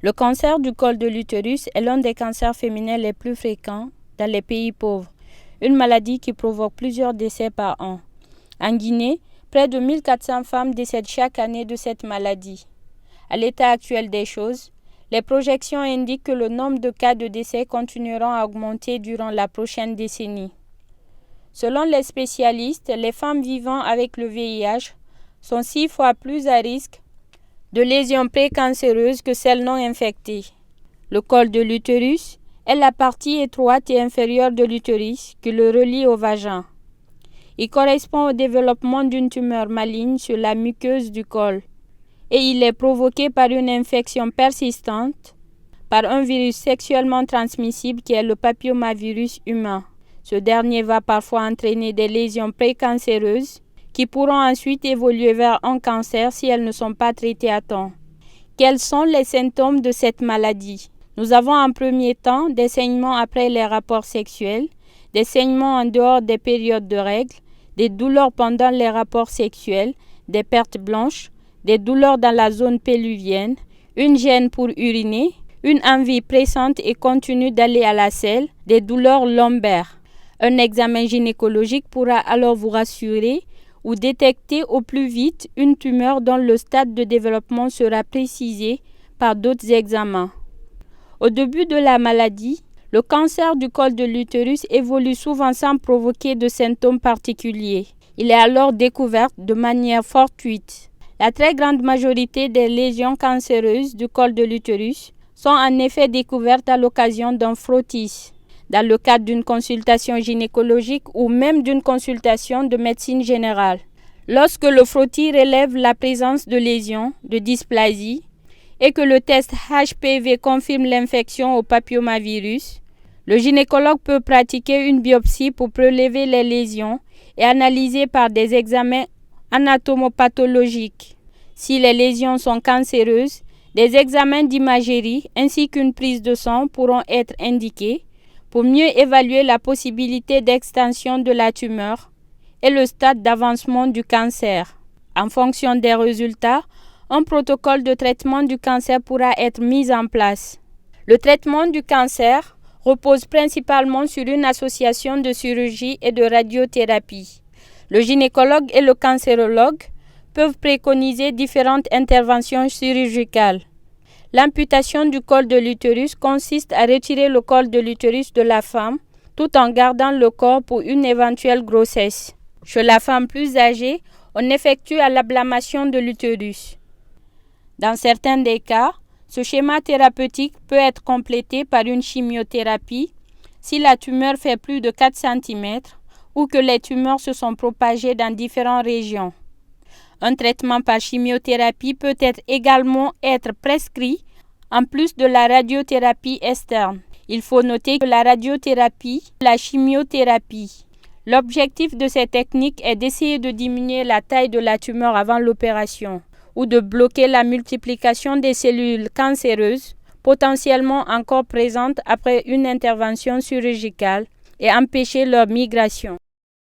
Le cancer du col de l'utérus est l'un des cancers féminins les plus fréquents dans les pays pauvres, une maladie qui provoque plusieurs décès par an. En Guinée, près de 1400 femmes décèdent chaque année de cette maladie. À l'état actuel des choses, les projections indiquent que le nombre de cas de décès continueront à augmenter durant la prochaine décennie. Selon les spécialistes, les femmes vivant avec le VIH sont 6 fois plus à risque de lésions précancéreuses que celles non infectées. Le col de l'utérus est la partie étroite et inférieure de l'utérus qui le relie au vagin. Il correspond au développement d'une tumeur maligne sur la muqueuse du col et il est provoqué par une infection persistante par un virus sexuellement transmissible qui est le papillomavirus humain. Ce dernier va parfois entraîner des lésions précancéreuses qui pourront ensuite évoluer vers un cancer si elles ne sont pas traitées à temps. Quels sont les symptômes de cette maladie? Nous avons en premier temps des saignements après les rapports sexuels, des saignements en dehors des périodes de règles, des douleurs pendant les rapports sexuels, des pertes blanches, des douleurs dans la zone péluvienne, une gêne pour uriner, une envie pressante et continue d'aller à la selle, des douleurs lombaires. Un examen gynécologique pourra alors vous rassurer ou détecter au plus vite une tumeur dont le stade de développement sera précisé par d'autres examens. Au début de la maladie, le cancer du col de l'utérus évolue souvent sans provoquer de symptômes particuliers. Il est alors découvert de manière fortuite. La très grande majorité des lésions cancéreuses du col de l'utérus sont en effet découvertes à l'occasion d'un frottis, dans le cadre d'une consultation gynécologique ou même d'une consultation de médecine générale. Lorsque le frottis relève la présence de lésions, de dysplasie, et que le test HPV confirme l'infection au papillomavirus, le gynécologue peut pratiquer une biopsie pour prélever les lésions et analyser par des examens anatomopathologiques. Si les lésions sont cancéreuses, des examens d'imagerie ainsi qu'une prise de sang pourront être indiqués pour mieux évaluer la possibilité d'extension de la tumeur et le stade d'avancement du cancer. En fonction des résultats, un protocole de traitement du cancer pourra être mis en place. Le traitement du cancer repose principalement sur une association de chirurgie et de radiothérapie. Le gynécologue et le cancérologue peuvent préconiser différentes interventions chirurgicales. L'amputation du col de l'utérus consiste à retirer le col de l'utérus de la femme tout en gardant le corps pour une éventuelle grossesse. Chez la femme plus âgée, on effectue l'ablation de l'utérus. Dans certains des cas, ce schéma thérapeutique peut être complété par une chimiothérapie si la tumeur fait plus de 4 cm ou que les tumeurs se sont propagées dans différentes régions. Un traitement par chimiothérapie peut également être prescrit en plus de la radiothérapie externe. Il faut noter que la radiothérapie, la chimiothérapie. L'objectif de ces techniques est d'essayer de diminuer la taille de la tumeur avant l'opération ou de bloquer la multiplication des cellules cancéreuses potentiellement encore présentes après une intervention chirurgicale et empêcher leur migration.